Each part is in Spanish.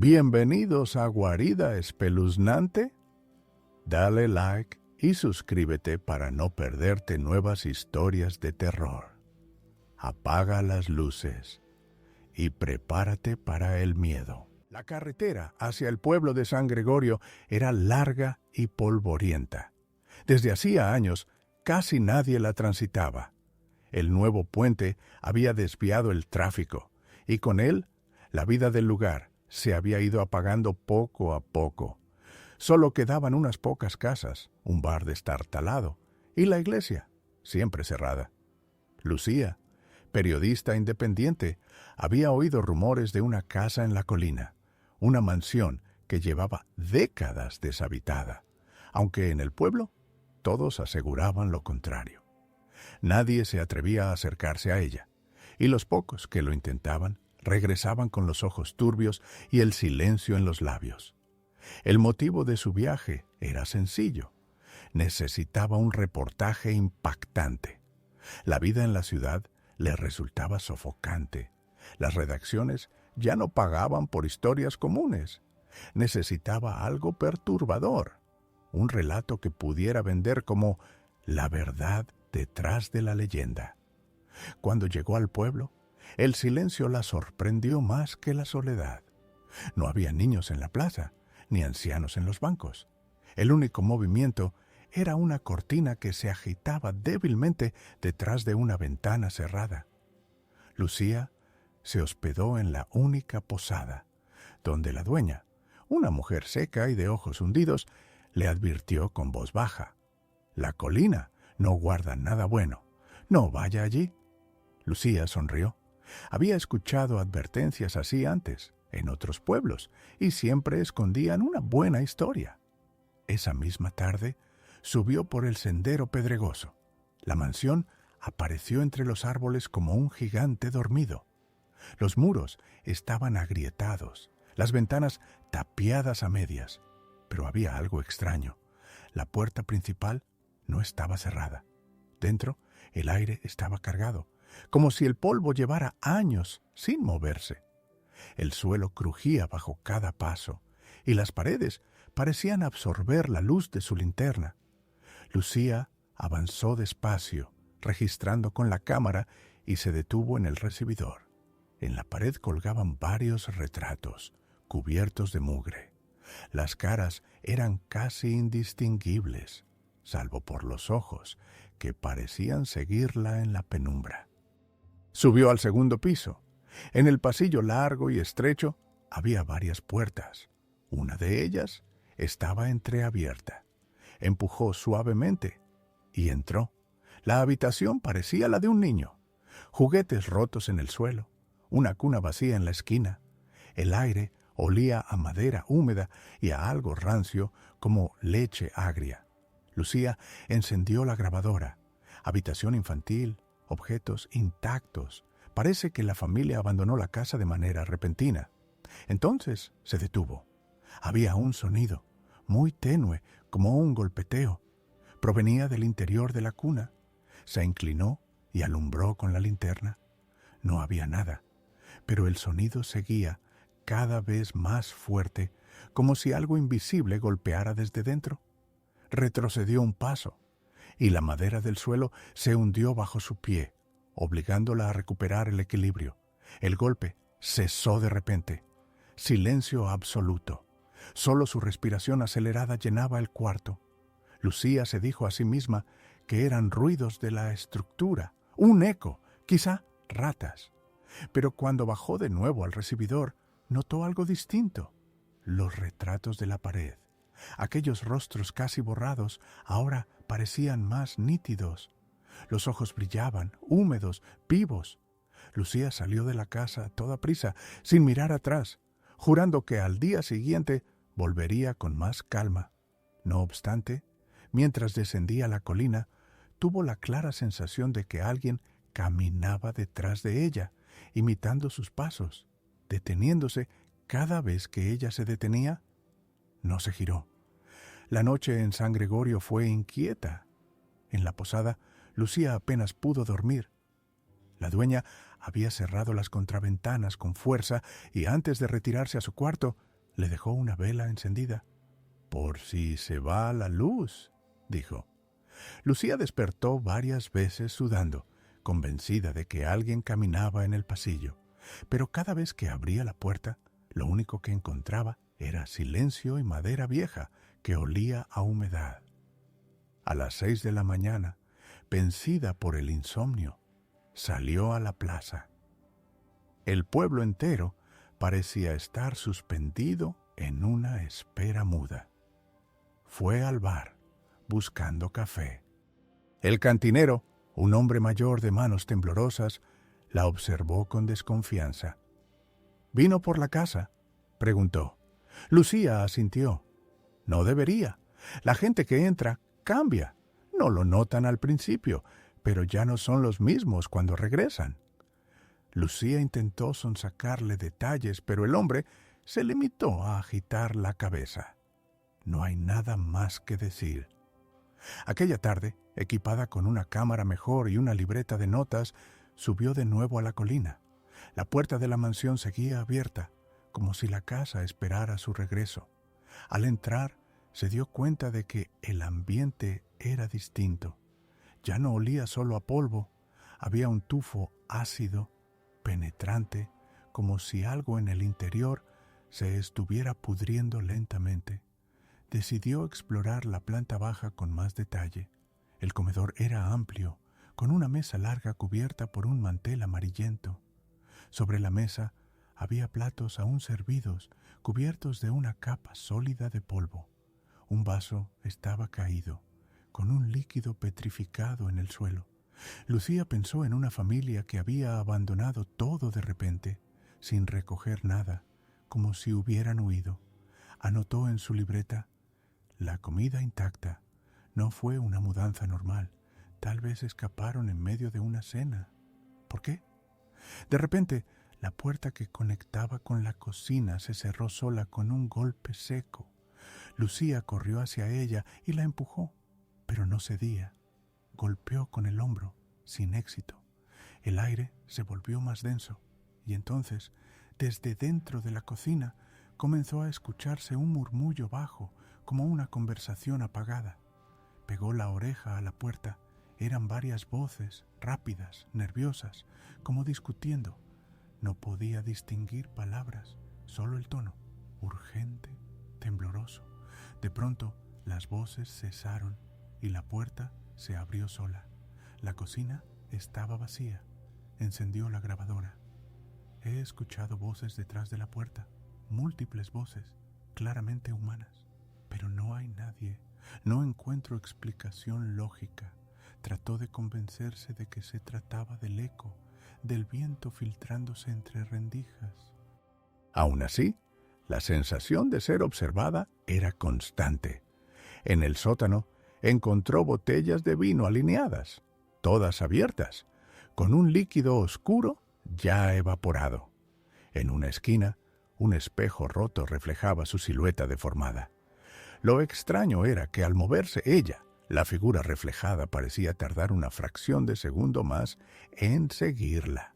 Bienvenidos a Guarida Espeluznante. Dale like y suscríbete para no perderte nuevas historias de terror. Apaga las luces y prepárate para el miedo. La carretera hacia el pueblo de San Gregorio era larga y polvorienta. Desde hacía años casi nadie la transitaba. El nuevo puente había desviado el tráfico y con él la vida del lugar se había ido apagando poco a poco. Solo quedaban unas pocas casas, un bar destartalado y la iglesia, siempre cerrada. Lucía, periodista independiente, había oído rumores de una casa en la colina, una mansión que llevaba décadas deshabitada, aunque en el pueblo todos aseguraban lo contrario. Nadie se atrevía a acercarse a ella, y los pocos que lo intentaban regresaban con los ojos turbios y el silencio en los labios. El motivo de su viaje era sencillo. Necesitaba un reportaje impactante. La vida en la ciudad le resultaba sofocante. Las redacciones ya no pagaban por historias comunes. Necesitaba algo perturbador, un relato que pudiera vender como la verdad detrás de la leyenda. Cuando llegó al pueblo, el silencio la sorprendió más que la soledad. No había niños en la plaza, ni ancianos en los bancos. El único movimiento era una cortina que se agitaba débilmente detrás de una ventana cerrada. Lucía se hospedó en la única posada, donde la dueña, una mujer seca y de ojos hundidos, le advirtió con voz baja: «La colina no guarda nada bueno. No vaya allí». Lucía sonrió. Había escuchado advertencias así antes, en otros pueblos, y siempre escondían una buena historia. Esa misma tarde, subió por el sendero pedregoso. La mansión apareció entre los árboles como un gigante dormido. Los muros estaban agrietados, las ventanas tapiadas a medias, pero había algo extraño. La puerta principal no estaba cerrada. Dentro, el aire estaba cargado, como si el polvo llevara años sin moverse. El suelo crujía bajo cada paso, y las paredes parecían absorber la luz de su linterna. Lucía avanzó despacio, registrando con la cámara, y se detuvo en el recibidor. En la pared colgaban varios retratos, cubiertos de mugre. Las caras eran casi indistinguibles, salvo por los ojos, que parecían seguirla en la penumbra. Subió al segundo piso. En el pasillo largo y estrecho había varias puertas. Una de ellas estaba entreabierta. Empujó suavemente y entró. La habitación parecía la de un niño. Juguetes rotos en el suelo, una cuna vacía en la esquina. El aire olía a madera húmeda y a algo rancio como leche agria. Lucía encendió la grabadora. Habitación infantil, objetos intactos. Parece que la familia abandonó la casa de manera repentina. Entonces se detuvo. Había un sonido, muy tenue, como un golpeteo. Provenía del interior de la cuna. Se inclinó y alumbró con la linterna. No había nada, pero el sonido seguía cada vez más fuerte, como si algo invisible golpeara desde dentro. Retrocedió un paso, y la madera del suelo se hundió bajo su pie, obligándola a recuperar el equilibrio. El golpe cesó de repente. Silencio absoluto. Solo su respiración acelerada llenaba el cuarto. Lucía se dijo a sí misma que eran ruidos de la estructura, un eco, quizá ratas. Pero cuando bajó de nuevo al recibidor, notó algo distinto. Los retratos de la pared. Aquellos rostros casi borrados ahora parecían más nítidos. Los ojos brillaban, húmedos, vivos. Lucía salió de la casa a toda prisa, sin mirar atrás, jurando que al día siguiente volvería con más calma. No obstante, mientras descendía la colina, tuvo la clara sensación de que alguien caminaba detrás de ella, imitando sus pasos, deteniéndose cada vez que ella se detenía. No se giró. La noche en San Gregorio fue inquieta. En la posada, Lucía apenas pudo dormir. La dueña había cerrado las contraventanas con fuerza y antes de retirarse a su cuarto, Le dejó una vela encendida. «Por si se va la luz», dijo. Lucía despertó varias veces sudando, convencida de que alguien caminaba en el pasillo, pero cada vez que abría la puerta, lo único que encontraba era silencio y madera vieja que olía a humedad. A las 6 de la mañana, vencida por el insomnio, salió a la plaza. El pueblo entero parecía estar suspendido en una espera muda. Fue al bar, buscando café. El cantinero, un hombre mayor de manos temblorosas, la observó con desconfianza. «¿Vino por la casa?», preguntó. Lucía asintió. «No debería. La gente que entra cambia. No lo notan al principio, pero ya no son los mismos cuando regresan». Lucía intentó sonsacarle detalles, pero el hombre se limitó a agitar la cabeza. No hay nada más que decir. Aquella tarde, equipada con una cámara mejor y una libreta de notas, subió de nuevo a la colina. La puerta de la mansión seguía abierta, como si la casa esperara su regreso. Al entrar, se dio cuenta de que el ambiente era distinto. Ya no olía solo a polvo, había un tufo ácido, penetrante, como si algo en el interior se estuviera pudriendo lentamente. Decidió explorar la planta baja con más detalle. El comedor era amplio, con una mesa larga cubierta por un mantel amarillento. Sobre la mesa había platos aún servidos, cubiertos de una capa sólida de polvo. Un vaso estaba caído, con un líquido petrificado en el suelo. Lucía pensó en una familia que había abandonado todo de repente, sin recoger nada, como si hubieran huido. Anotó en su libreta: «La comida intacta. No fue una mudanza normal. Tal vez escaparon en medio de una cena». ¿Por qué? De repente, la puerta que conectaba con la cocina se cerró sola con un golpe seco. Lucía corrió hacia ella y la empujó, pero no cedía. Golpeó con el hombro, sin éxito. El aire se volvió más denso, y entonces, desde dentro de la cocina, comenzó a escucharse un murmullo bajo, como una conversación apagada. Pegó la oreja a la puerta. Eran varias voces, rápidas, nerviosas, como discutiendo. No podía distinguir palabras, solo el tono, urgente, tembloroso. De pronto, las voces cesaron y la puerta se abrió sola. La cocina estaba vacía. Encendió la grabadora. He escuchado voces detrás de la puerta, múltiples voces, claramente humanas, pero no hay nadie. No encuentro explicación lógica. Trató de convencerse de que se trataba del eco, del viento filtrándose entre rendijas. Aún así, la sensación de ser observada era constante. En el sótano encontró botellas de vino alineadas, todas abiertas, con un líquido oscuro ya evaporado. En una esquina, un espejo roto reflejaba su silueta deformada. Lo extraño era que al moverse ella, la figura reflejada parecía tardar una fracción de segundo más en seguirla.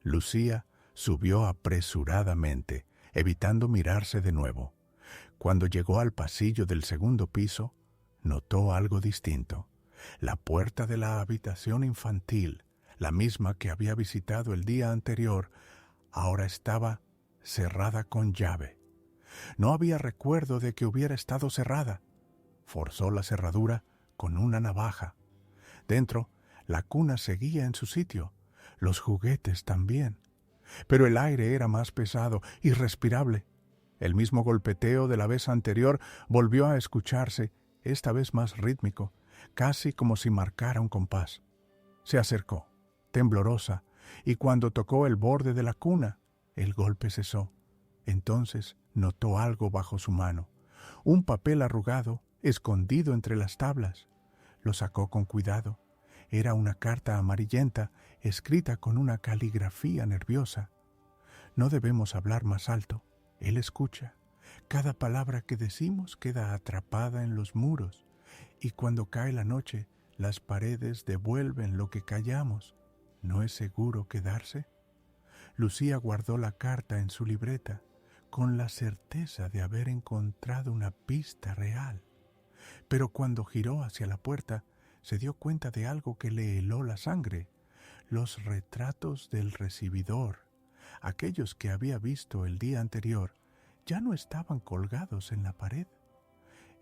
Lucía subió apresuradamente, evitando mirarse de nuevo. Cuando llegó al pasillo del segundo piso, notó algo distinto. La puerta de la habitación infantil, la misma que había visitado el día anterior, ahora estaba cerrada con llave. No había recuerdo de que hubiera estado cerrada. Forzó la cerradura con una navaja. Dentro, la cuna seguía en su sitio, los juguetes también. Pero el aire era más pesado, irrespirable. El mismo golpeteo de la vez anterior volvió a escucharse, esta vez más rítmico, casi como si marcara un compás. Se acercó, temblorosa, y cuando tocó el borde de la cuna, el golpe cesó. Entonces notó algo bajo su mano, un papel arrugado, escondido entre las tablas. Lo sacó con cuidado. Era una carta amarillenta, escrita con una caligrafía nerviosa. No debemos hablar más alto. Él escucha. Cada palabra que decimos queda atrapada en los muros, y cuando cae la noche, las paredes devuelven lo que callamos. ¿No es seguro quedarse? Lucía guardó la carta en su libreta. con la certeza de haber encontrado una pista real. Pero cuando giró hacia la puerta, se dio cuenta de algo que le heló la sangre: los retratos del recibidor, aquellos que había visto el día anterior, ya no estaban colgados en la pared.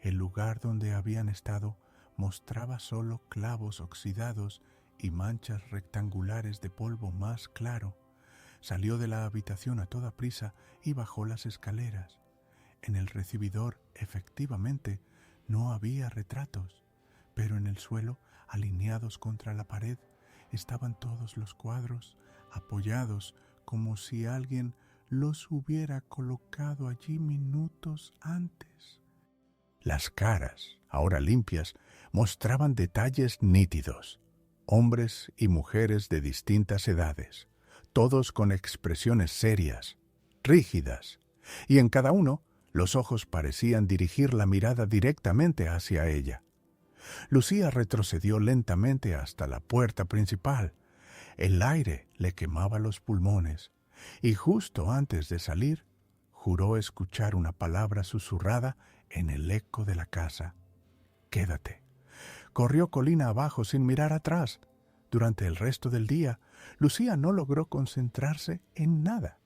El lugar donde habían estado mostraba solo clavos oxidados y manchas rectangulares de polvo más claro. Salió de la habitación a toda prisa y bajó las escaleras. En el recibidor, efectivamente, no había retratos, pero en el suelo, alineados contra la pared, estaban todos los cuadros, apoyados como si alguien los hubiera colocado allí minutos antes. Las caras, ahora limpias, mostraban detalles nítidos: hombres y mujeres de distintas edades, todos con expresiones serias, rígidas, y en cada uno los ojos parecían dirigir la mirada directamente hacia ella. Lucía retrocedió lentamente hasta la puerta principal. El aire le quemaba los pulmones, y justo antes de salir, juró escuchar una palabra susurrada en el eco de la casa: «Quédate». Corrió colina abajo sin mirar atrás. Durante el resto del día, Lucía no logró concentrarse en nada.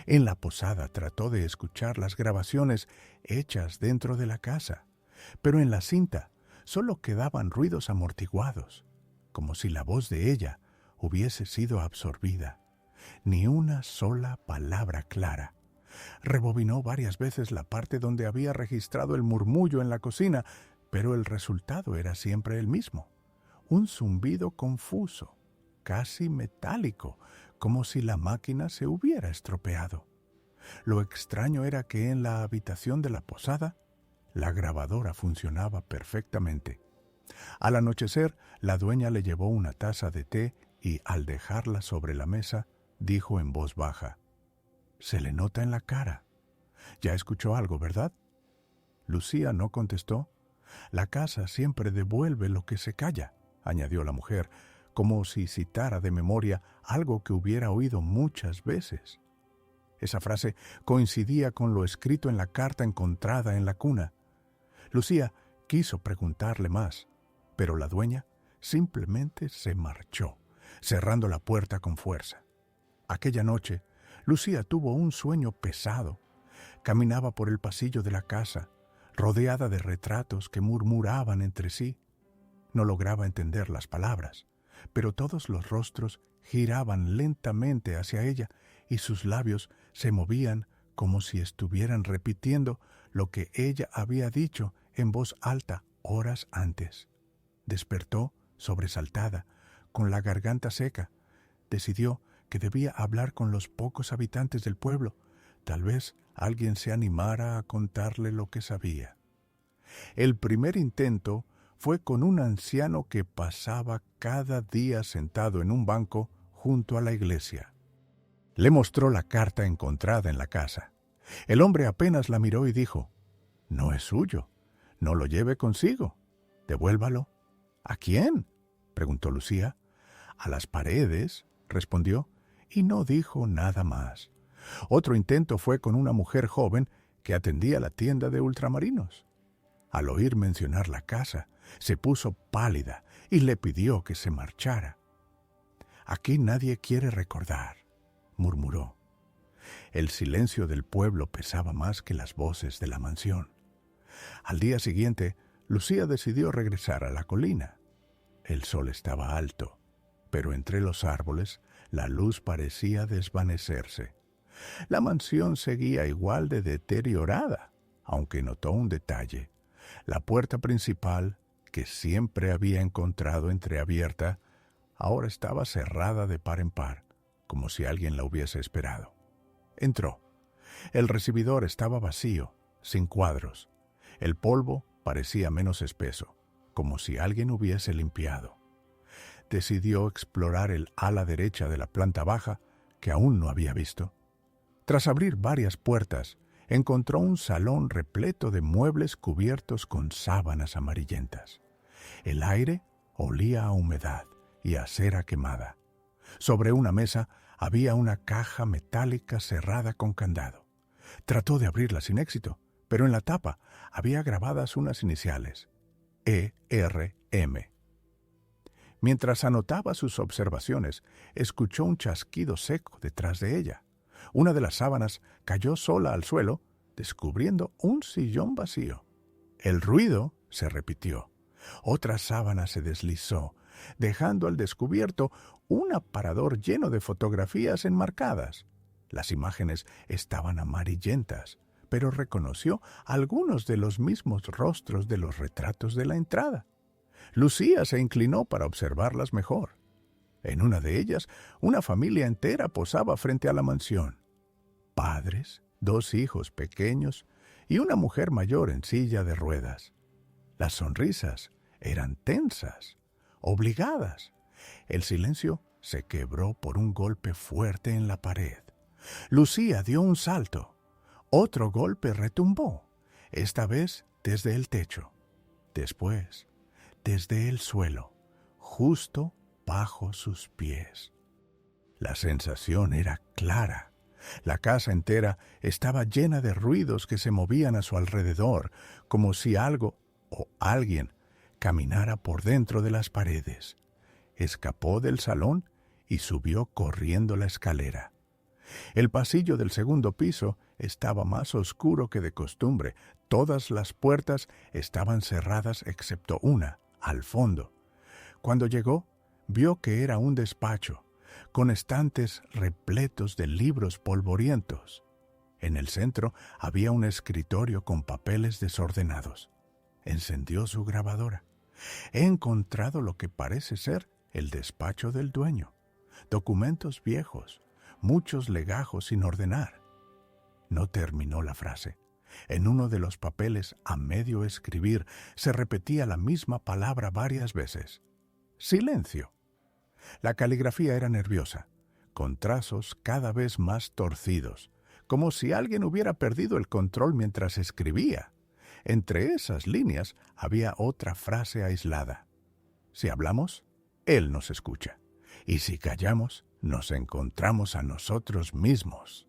En la posada trató de escuchar las grabaciones hechas dentro de la casa, pero en la cinta solo quedaban ruidos amortiguados, como si la voz de ella hubiese sido absorbida. Ni una sola palabra clara. Rebobinó varias veces la parte donde había registrado el murmullo en la cocina, pero el resultado era siempre el mismo: un zumbido confuso, casi metálico, como si la máquina se hubiera estropeado. Lo extraño era que en la habitación de la posada, la grabadora funcionaba perfectamente. Al anochecer, la dueña le llevó una taza de té y, al dejarla sobre la mesa, dijo en voz baja: «Se le nota en la cara. Ya escuchó algo, ¿verdad?». Lucía no contestó. «La casa siempre devuelve lo que se calla», añadió la mujer, como si citara de memoria algo que hubiera oído muchas veces. Esa frase coincidía con lo escrito en la carta encontrada en la cuna. Lucía quiso preguntarle más, pero la dueña simplemente se marchó, cerrando la puerta con fuerza. Aquella noche, Lucía tuvo un sueño pesado. Caminaba por el pasillo de la casa, rodeada de retratos que murmuraban entre sí. No lograba entender las palabras, pero todos los rostros giraban lentamente hacia ella y sus labios se movían como si estuvieran repitiendo lo que ella había dicho en voz alta horas antes. Despertó sobresaltada, con la garganta seca. Decidió que debía hablar con los pocos habitantes del pueblo. Tal vez alguien se animara a contarle lo que sabía. El primer intento fue con un anciano que pasaba cada día sentado en un banco junto a la iglesia. Le mostró la carta encontrada en la casa. El hombre apenas la miró y dijo: «No es suyo. No lo lleve consigo. Devuélvalo». «¿A quién?», preguntó Lucía. «A las paredes», respondió, y no dijo nada más. Otro intento fue con una mujer joven que atendía la tienda de ultramarinos. Al oír mencionar la casa, se puso pálida y le pidió que se marchara. «Aquí nadie quiere recordar», murmuró. El silencio del pueblo pesaba más que las voces de la mansión. Al día siguiente, Lucía decidió regresar a la colina. El sol estaba alto, pero entre los árboles la luz parecía desvanecerse. La mansión seguía igual de deteriorada, aunque notó un detalle. La puerta principal, que siempre había encontrado entreabierta, ahora estaba cerrada de par en par, como si alguien la hubiese esperado. Entró. El recibidor estaba vacío, sin cuadros. El polvo parecía menos espeso, como si alguien hubiese limpiado. Decidió explorar el ala derecha de la planta baja, que aún no había visto. Tras abrir varias puertas, encontró un salón repleto de muebles cubiertos con sábanas amarillentas. El aire olía a humedad y a cera quemada. Sobre una mesa había una caja metálica cerrada con candado. Trató de abrirla sin éxito, pero en la tapa había grabadas unas iniciales: ERM. Mientras anotaba sus observaciones, escuchó un chasquido seco detrás de ella. Una de las sábanas cayó sola al suelo, descubriendo un sillón vacío. El ruido se repitió. Otra sábana se deslizó, dejando al descubierto un aparador lleno de fotografías enmarcadas. Las imágenes estaban amarillentas, pero reconoció algunos de los mismos rostros de los retratos de la entrada. Lucía se inclinó para observarlas mejor. En una de ellas, una familia entera posaba frente a la mansión. Padres, 2 hijos pequeños y una mujer mayor en silla de ruedas. Las sonrisas eran tensas, obligadas. El silencio se quebró por un golpe fuerte en la pared. Lucía dio un salto. Otro golpe retumbó, esta vez desde el techo. Después, desde el suelo, justo bajo sus pies. La sensación era clara. La casa entera estaba llena de ruidos que se movían a su alrededor, como si algo o alguien caminara por dentro de las paredes. Escapó del salón y subió corriendo la escalera. El pasillo del segundo piso estaba más oscuro que de costumbre. Todas las puertas estaban cerradas excepto una, al fondo. Cuando llegó, vio que era un despacho, con estantes repletos de libros polvorientos. En el centro había un escritorio con papeles desordenados. Encendió su grabadora. He encontrado lo que parece ser el despacho del dueño. Documentos viejos, muchos legajos sin ordenar. No terminó la frase. En uno de los papeles, a medio escribir, se repetía la misma palabra varias veces. Silencio. La caligrafía era nerviosa, con trazos cada vez más torcidos, como si alguien hubiera perdido el control mientras escribía. Entre esas líneas había otra frase aislada. Si hablamos, él nos escucha. Y si callamos, nos encontramos a nosotros mismos.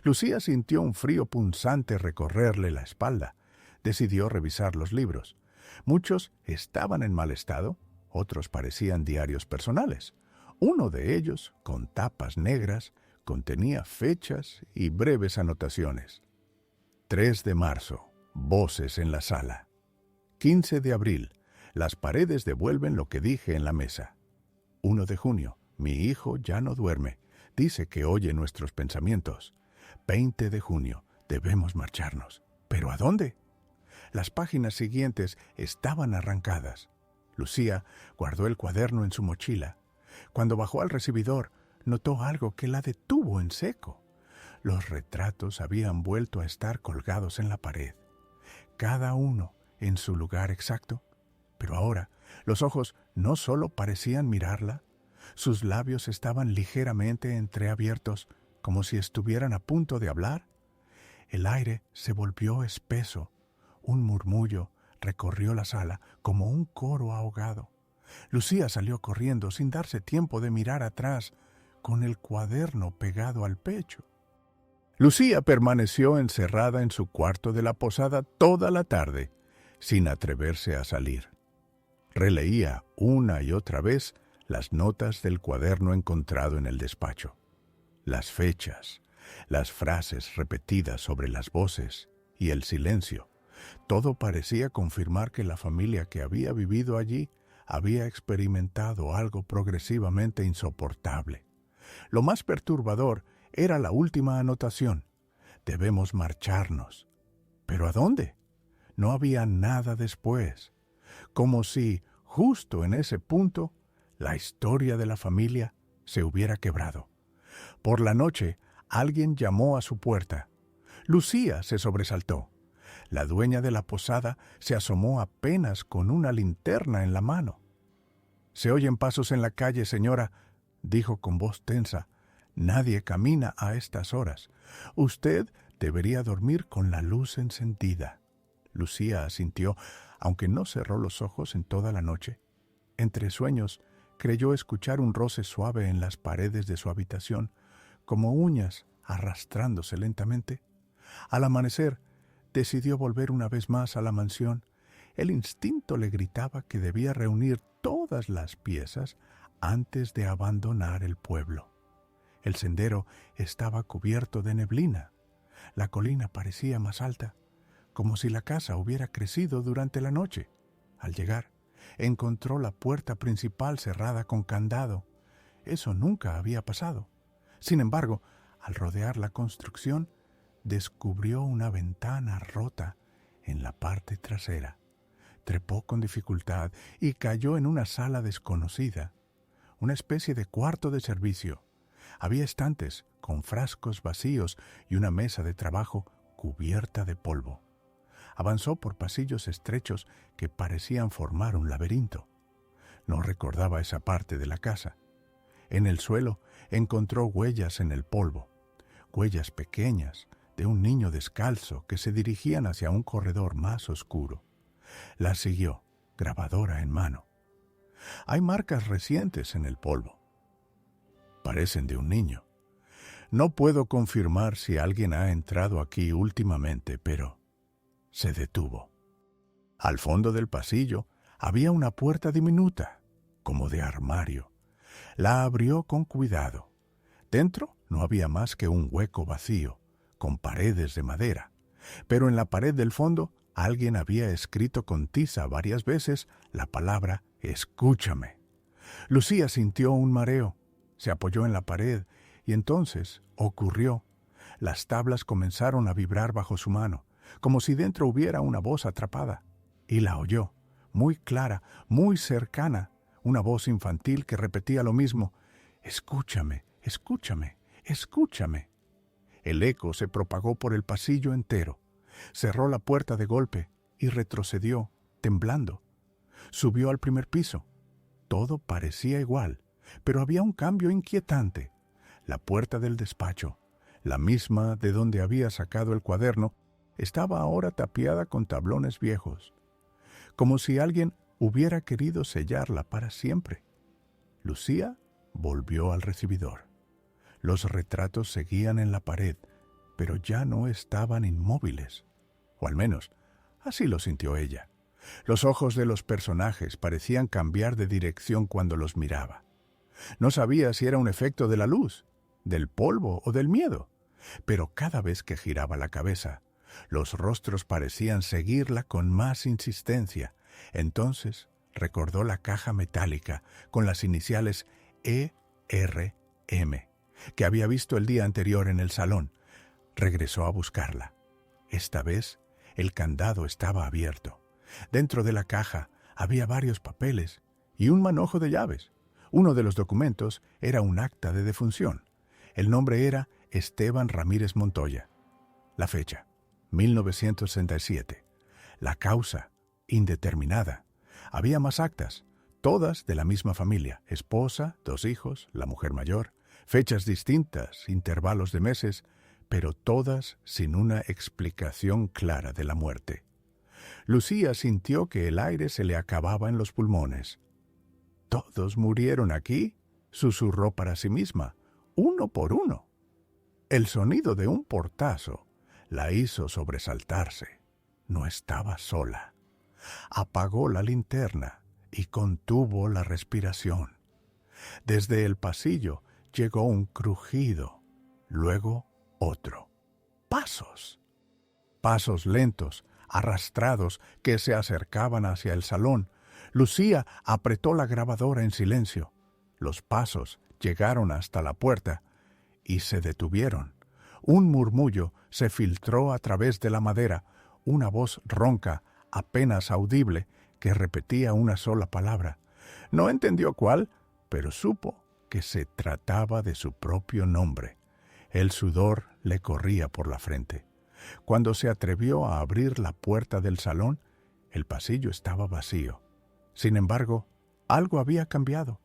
Lucía sintió un frío punzante recorrerle la espalda. Decidió revisar los libros. Muchos estaban en mal estado, otros parecían diarios personales. Uno de ellos, con tapas negras, contenía fechas y breves anotaciones. 3 de marzo, voces en la sala. 15 de abril, las paredes devuelven lo que dije en la mesa. 1 de junio, mi hijo ya no duerme, dice que oye nuestros pensamientos. 20 de junio, debemos marcharnos. ¿Pero a dónde? Las páginas siguientes estaban arrancadas. Lucía guardó el cuaderno en su mochila. Cuando bajó al recibidor, notó algo que la detuvo en seco. Los retratos habían vuelto a estar colgados en la pared, cada uno en su lugar exacto. Pero ahora los ojos no solo parecían mirarla, sus labios estaban ligeramente entreabiertos, como si estuvieran a punto de hablar. El aire se volvió espeso. Un murmullo recorrió la sala como un coro ahogado. Lucía salió corriendo sin darse tiempo de mirar atrás, con el cuaderno pegado al pecho. Lucía permaneció encerrada en su cuarto de la posada toda la tarde, sin atreverse a salir. Releía una y otra vez las notas del cuaderno encontrado en el despacho. Las fechas, las frases repetidas sobre las voces y el silencio. Todo parecía confirmar que la familia que había vivido allí había experimentado algo progresivamente insoportable. Lo más perturbador era la última anotación. Debemos marcharnos. ¿Pero a dónde? No había nada después. Como si, justo en ese punto, la historia de la familia se hubiera quebrado. Por la noche, alguien llamó a su puerta. Lucía se sobresaltó. La dueña de la posada se asomó apenas con una linterna en la mano. «Se oyen pasos en la calle, señora», dijo con voz tensa. «Nadie camina a estas horas. Usted debería dormir con la luz encendida». Lucía asintió, aunque no cerró los ojos en toda la noche. Entre sueños, creyó escuchar un roce suave en las paredes de su habitación, como uñas arrastrándose lentamente. Al amanecer, decidió volver una vez más a la mansión. El instinto le gritaba que debía reunir todas las piezas antes de abandonar el pueblo. El sendero estaba cubierto de neblina. La colina parecía más alta, como si la casa hubiera crecido durante la noche. Al llegar, encontró la puerta principal cerrada con candado. Eso nunca había pasado. Sin embargo, al rodear la construcción, descubrió una ventana rota en la parte trasera. Trepó con dificultad y cayó en una sala desconocida, una especie de cuarto de servicio. Había estantes con frascos vacíos y una mesa de trabajo cubierta de polvo. Avanzó por pasillos estrechos que parecían formar un laberinto. No recordaba esa parte de la casa. En el suelo encontró huellas en el polvo, huellas pequeñas de un niño descalzo que se dirigían hacia un corredor más oscuro. Las siguió, grabadora en mano. Hay marcas recientes en el polvo. Parecen de un niño. No puedo confirmar si alguien ha entrado aquí últimamente, pero se detuvo. Al fondo del pasillo había una puerta diminuta, como de armario. La abrió con cuidado. Dentro no había más que un hueco vacío, con paredes de madera. Pero en la pared del fondo alguien había escrito con tiza varias veces la palabra «Escúchame». Lucía sintió un mareo. Se apoyó en la pared y entonces ocurrió. Las tablas comenzaron a vibrar bajo su mano, como si dentro hubiera una voz atrapada. Y la oyó, muy clara, muy cercana, una voz infantil que repetía lo mismo: «Escúchame, escúchame, escúchame». El eco se propagó por el pasillo entero. Cerró la puerta de golpe y retrocedió, temblando. Subió al primer piso. Todo parecía igual, pero había un cambio inquietante. La puerta del despacho, la misma de donde había sacado el cuaderno, estaba ahora tapiada con tablones viejos, como si alguien hubiera querido sellarla para siempre. Lucía volvió al recibidor. Los retratos seguían en la pared, pero ya no estaban inmóviles. O al menos, así lo sintió ella. Los ojos de los personajes parecían cambiar de dirección cuando los miraba. No sabía si era un efecto de la luz, del polvo o del miedo, pero cada vez que giraba la cabeza, los rostros parecían seguirla con más insistencia. Entonces recordó la caja metálica con las iniciales ERM, que había visto el día anterior en el salón. Regresó a buscarla. Esta vez el candado estaba abierto. Dentro de la caja había varios papeles y un manojo de llaves. Uno de los documentos era un acta de defunción. El nombre era Esteban Ramírez Montoya. La fecha, 1967. La causa, indeterminada. Había más actas, todas de la misma familia: esposa, 2 hijos, la mujer mayor, fechas distintas, intervalos de meses, pero todas sin una explicación clara de la muerte. Lucía sintió que el aire se le acababa en los pulmones. «¿Todos murieron aquí?», susurró para sí misma, uno por uno. El sonido de un portazo la hizo sobresaltarse. No estaba sola. Apagó la linterna y contuvo la respiración. Desde el pasillo llegó un crujido, luego otro. Pasos. Pasos lentos, arrastrados, que se acercaban hacia el salón. Lucía apretó la grabadora en silencio. Los pasos llegaron hasta la puerta y se detuvieron. Un murmullo se filtró a través de la madera, una voz ronca, apenas audible, que repetía una sola palabra. No entendió cuál, pero supo que se trataba de su propio nombre. El sudor le corría por la frente. Cuando se atrevió a abrir la puerta del salón, el pasillo estaba vacío. Sin embargo, algo había cambiado.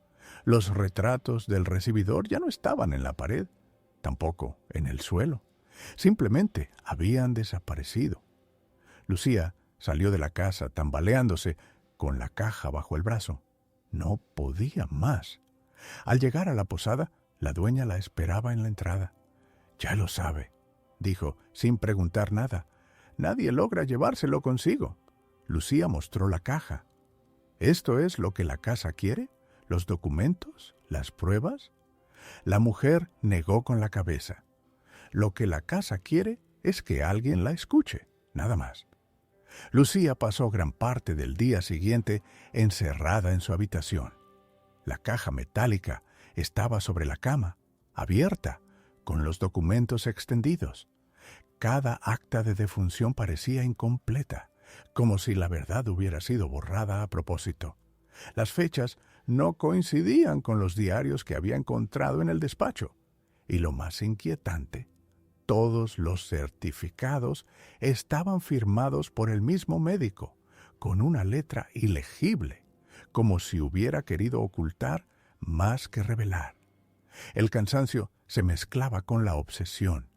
Los retratos del recibidor ya no estaban en la pared, tampoco en el suelo. Simplemente habían desaparecido. Lucía salió de la casa tambaleándose, con la caja bajo el brazo. No podía más. Al llegar a la posada, la dueña la esperaba en la entrada. «Ya lo sabe», dijo, sin preguntar nada. Nadie logra llevárselo consigo. Lucía mostró la caja. ¿Esto es lo que la casa quiere? ¿Los documentos? ¿Las pruebas? La mujer negó con la cabeza. Lo que la casa quiere es que alguien la escuche, nada más. Lucía pasó gran parte del día siguiente encerrada en su habitación. La caja metálica estaba sobre la cama, abierta, con los documentos extendidos. Cada acta de defunción parecía incompleta, como si la verdad hubiera sido borrada a propósito. Las fechas no coincidían con los diarios que había encontrado en el despacho. Y lo más inquietante, todos los certificados estaban firmados por el mismo médico, con una letra ilegible, como si hubiera querido ocultar más que revelar. El cansancio se mezclaba con la obsesión.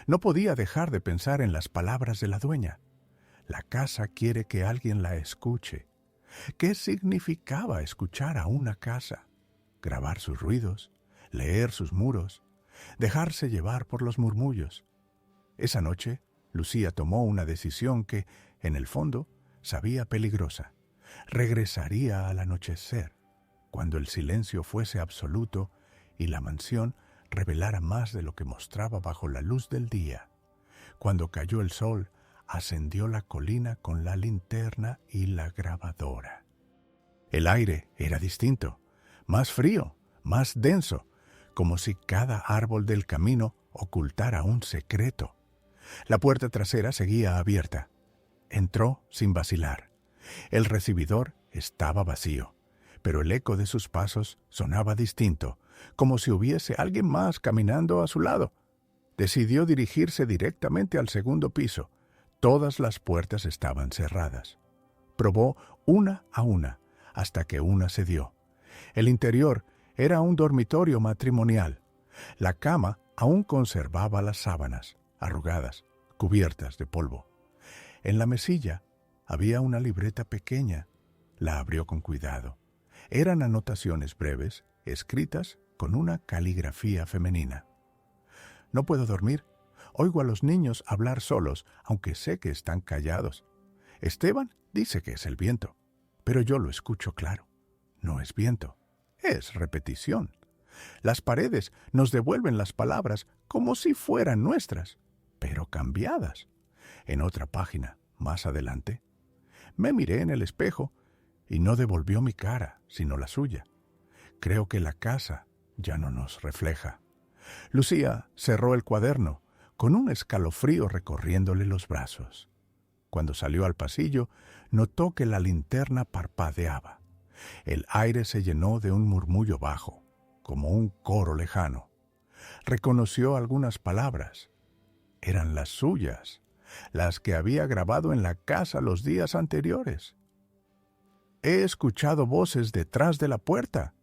No podía dejar de pensar en las palabras de la dueña. La casa quiere que alguien la escuche. ¿Qué significaba escuchar a una casa? Grabar sus ruidos, leer sus muros, dejarse llevar por los murmullos. Esa noche, Lucía tomó una decisión que, en el fondo, sabía peligrosa. Regresaría al anochecer, cuando el silencio fuese absoluto y la mansión revelara más de lo que mostraba bajo la luz del día. Cuando cayó el sol, ascendió la colina con la linterna y la grabadora. El aire era distinto, más frío, más denso, como si cada árbol del camino ocultara un secreto. La puerta trasera seguía abierta. Entró sin vacilar. El recibidor estaba vacío, pero el eco de sus pasos sonaba distinto, como si hubiese alguien más caminando a su lado. Decidió dirigirse directamente al segundo piso. Todas las puertas estaban cerradas. Probó una a una, hasta que una cedió. El interior era un dormitorio matrimonial. La cama aún conservaba las sábanas, arrugadas, cubiertas de polvo. En la mesilla había una libreta pequeña. La abrió con cuidado. Eran anotaciones breves, escritas con una caligrafía femenina. No puedo dormir. Oigo a los niños hablar solos, aunque sé que están callados. Esteban dice que es el viento, pero yo lo escucho claro. No es viento, es repetición. Las paredes nos devuelven las palabras como si fueran nuestras, pero cambiadas. En otra página, más adelante, me miré en el espejo y no devolvió mi cara, sino la suya. Creo que la casa ya no nos refleja. Lucía cerró el cuaderno, con un escalofrío recorriéndole los brazos. Cuando salió al pasillo, notó que la linterna parpadeaba. El aire se llenó de un murmullo bajo, como un coro lejano. Reconoció algunas palabras. Eran las suyas, las que había grabado en la casa los días anteriores. He escuchado voces detrás de la puerta.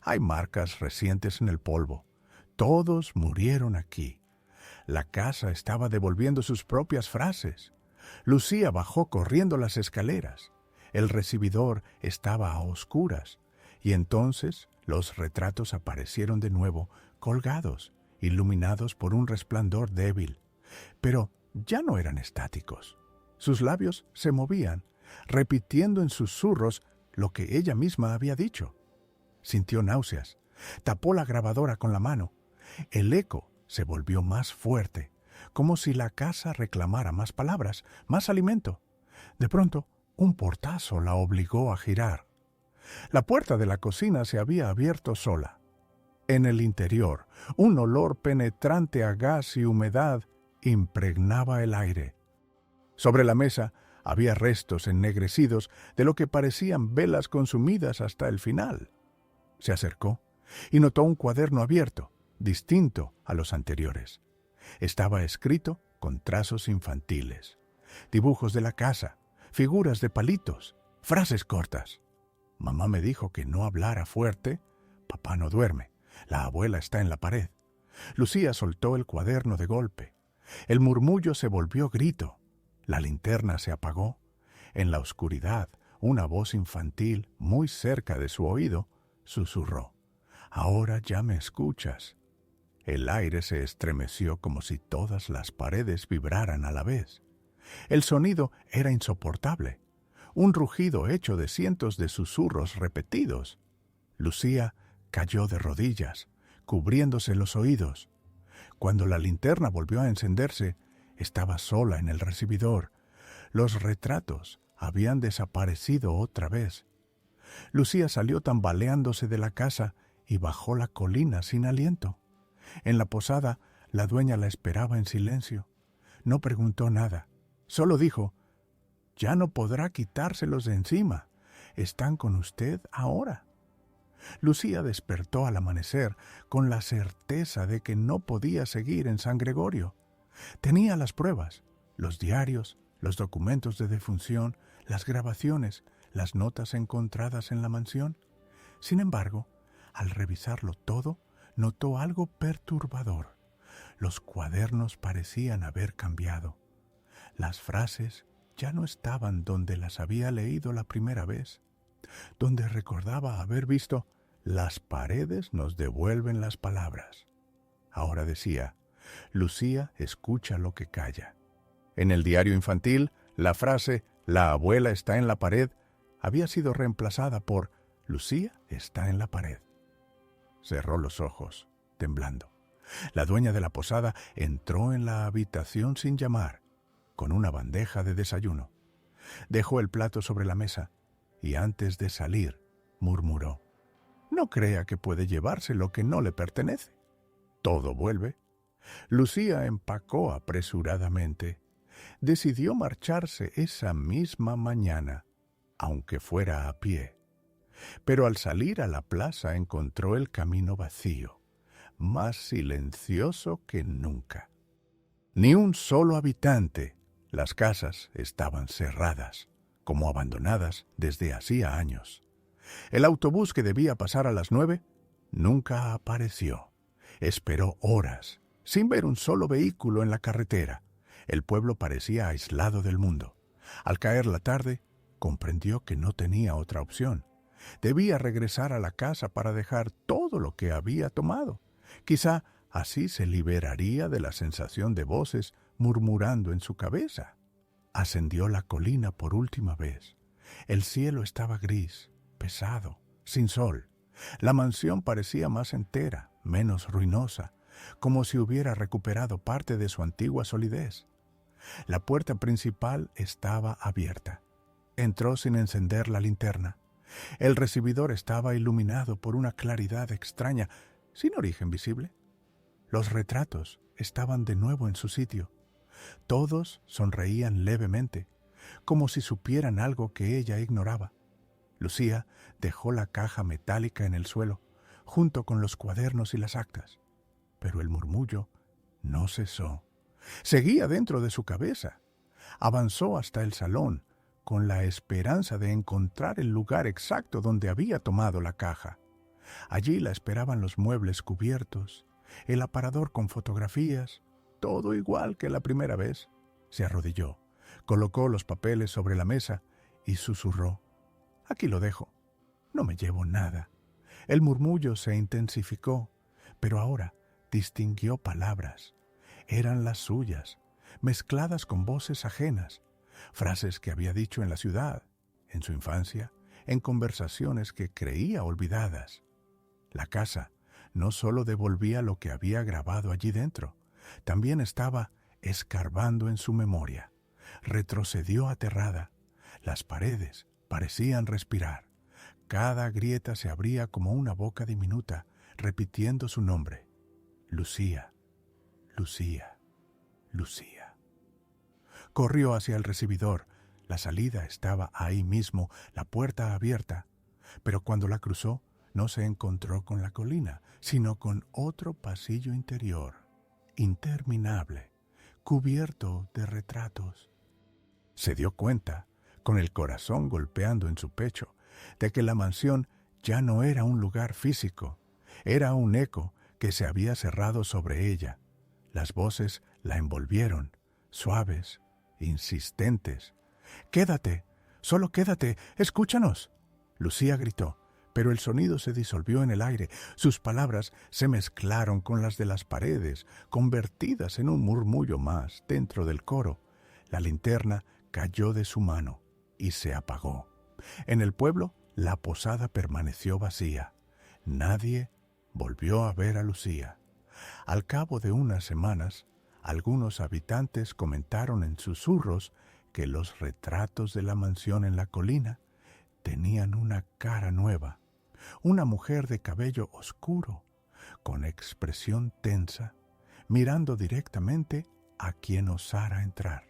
Hay marcas recientes en el polvo. Todos murieron aquí. La casa estaba devolviendo sus propias frases. Lucía bajó corriendo las escaleras. El recibidor estaba a oscuras, y entonces los retratos aparecieron de nuevo, colgados, iluminados por un resplandor débil. Pero ya no eran estáticos. Sus labios se movían, repitiendo en susurros lo que ella misma había dicho. Sintió náuseas. Tapó la grabadora con la mano. El eco se volvió más fuerte, como si la casa reclamara más palabras, más alimento. De pronto, un portazo la obligó a girar. La puerta de la cocina se había abierto sola. En el interior, un olor penetrante a gas y humedad impregnaba el aire. Sobre la mesa había restos ennegrecidos de lo que parecían velas consumidas hasta el final. Se acercó y notó un cuaderno abierto, distinto a los anteriores. Estaba escrito con trazos infantiles, dibujos de la casa, figuras de palitos, frases cortas. Mamá me dijo que no hablara fuerte. Papá no duerme. La abuela está en la pared. Lucía soltó el cuaderno de golpe. El murmullo se volvió grito. La linterna se apagó. En la oscuridad, una voz infantil, muy cerca de su oído, susurró: «Ahora ya me escuchas». El aire se estremeció como si todas las paredes vibraran a la vez. El sonido era insoportable, un rugido hecho de cientos de susurros repetidos. Lucía cayó de rodillas, cubriéndose los oídos. Cuando la linterna volvió a encenderse, estaba sola en el recibidor. Los retratos habían desaparecido otra vez. Lucía salió tambaleándose de la casa y bajó la colina sin aliento. En la posada, la dueña la esperaba en silencio. No preguntó nada. Solo dijo: «Ya no podrá quitárselos de encima. Están con usted ahora». Lucía despertó al amanecer con la certeza de que no podía seguir en San Gregorio. Tenía las pruebas, los diarios, los documentos de defunción, las grabaciones, las notas encontradas en la mansión. Sin embargo, al revisarlo todo, notó algo perturbador. Los cuadernos parecían haber cambiado. Las frases ya no estaban donde las había leído la primera vez, donde recordaba haber visto «Las paredes nos devuelven las palabras». Ahora decía: «Lucía escucha lo que calla». En el diario infantil, la frase «La abuela está en la pared» había sido reemplazada por «Lucía está en la pared». Cerró los ojos, temblando. La dueña de la posada entró en la habitación sin llamar, con una bandeja de desayuno. Dejó el plato sobre la mesa y antes de salir murmuró: «No crea que puede llevarse lo que no le pertenece. Todo vuelve». Lucía empacó apresuradamente. Decidió marcharse esa misma mañana, aunque fuera a pie. Pero al salir a la plaza encontró el camino vacío, más silencioso que nunca. Ni un solo habitante. Las casas estaban cerradas, como abandonadas desde hacía años. El autobús que debía pasar a las 9 nunca apareció. Esperó horas, sin ver un solo vehículo en la carretera. El pueblo parecía aislado del mundo. Al caer la tarde, comprendió que no tenía otra opción. Debía regresar a la casa para dejar todo lo que había tomado. Quizá así se liberaría de la sensación de voces murmurando en su cabeza. Ascendió la colina por última vez. El cielo estaba gris, pesado, sin sol. La mansión parecía más entera, menos ruinosa, como si hubiera recuperado parte de su antigua solidez. La puerta principal estaba abierta. Entró sin encender la linterna. El recibidor estaba iluminado por una claridad extraña, sin origen visible. Los retratos estaban de nuevo en su sitio. Todos sonreían levemente, como si supieran algo que ella ignoraba. Lucía dejó la caja metálica en el suelo, junto con los cuadernos y las actas. Pero el murmullo no cesó. Seguía dentro de su cabeza. Avanzó hasta el salón, con la esperanza de encontrar el lugar exacto donde había tomado la caja. Allí la esperaban los muebles cubiertos, el aparador con fotografías, todo igual que la primera vez. Se arrodilló, colocó los papeles sobre la mesa y susurró: «Aquí lo dejo. No me llevo nada». El murmullo se intensificó, pero ahora distinguió palabras. Eran las suyas, mezcladas con voces ajenas, frases que había dicho en la ciudad, en su infancia, en conversaciones que creía olvidadas. La casa no solo devolvía lo que había grabado allí dentro, también estaba escarbando en su memoria. Retrocedió aterrada. Las paredes parecían respirar. Cada grieta se abría como una boca diminuta, repitiendo su nombre: Lucía, Lucía, Lucía. Corrió hacia el recibidor. La salida estaba ahí mismo, la puerta abierta. Pero cuando la cruzó, no se encontró con la colina, sino con otro pasillo interior, interminable, cubierto de retratos. Se dio cuenta, con el corazón golpeando en su pecho, de que la mansión ya no era un lugar físico, era un eco que se había cerrado sobre ella. Las voces la envolvieron, suaves, insistentes. «Quédate, solo quédate, escúchanos», Lucía gritó, pero el sonido se disolvió en el aire. Sus palabras se mezclaron con las de las paredes, convertidas en un murmullo más dentro del coro. La linterna cayó de su mano y se apagó. En el pueblo, la posada permaneció vacía. Nadie volvió a ver a Lucía. Al cabo de unas semanas, algunos habitantes comentaron en susurros que los retratos de la mansión en la colina tenían una cara nueva, una mujer de cabello oscuro, con expresión tensa, mirando directamente a quien osara entrar.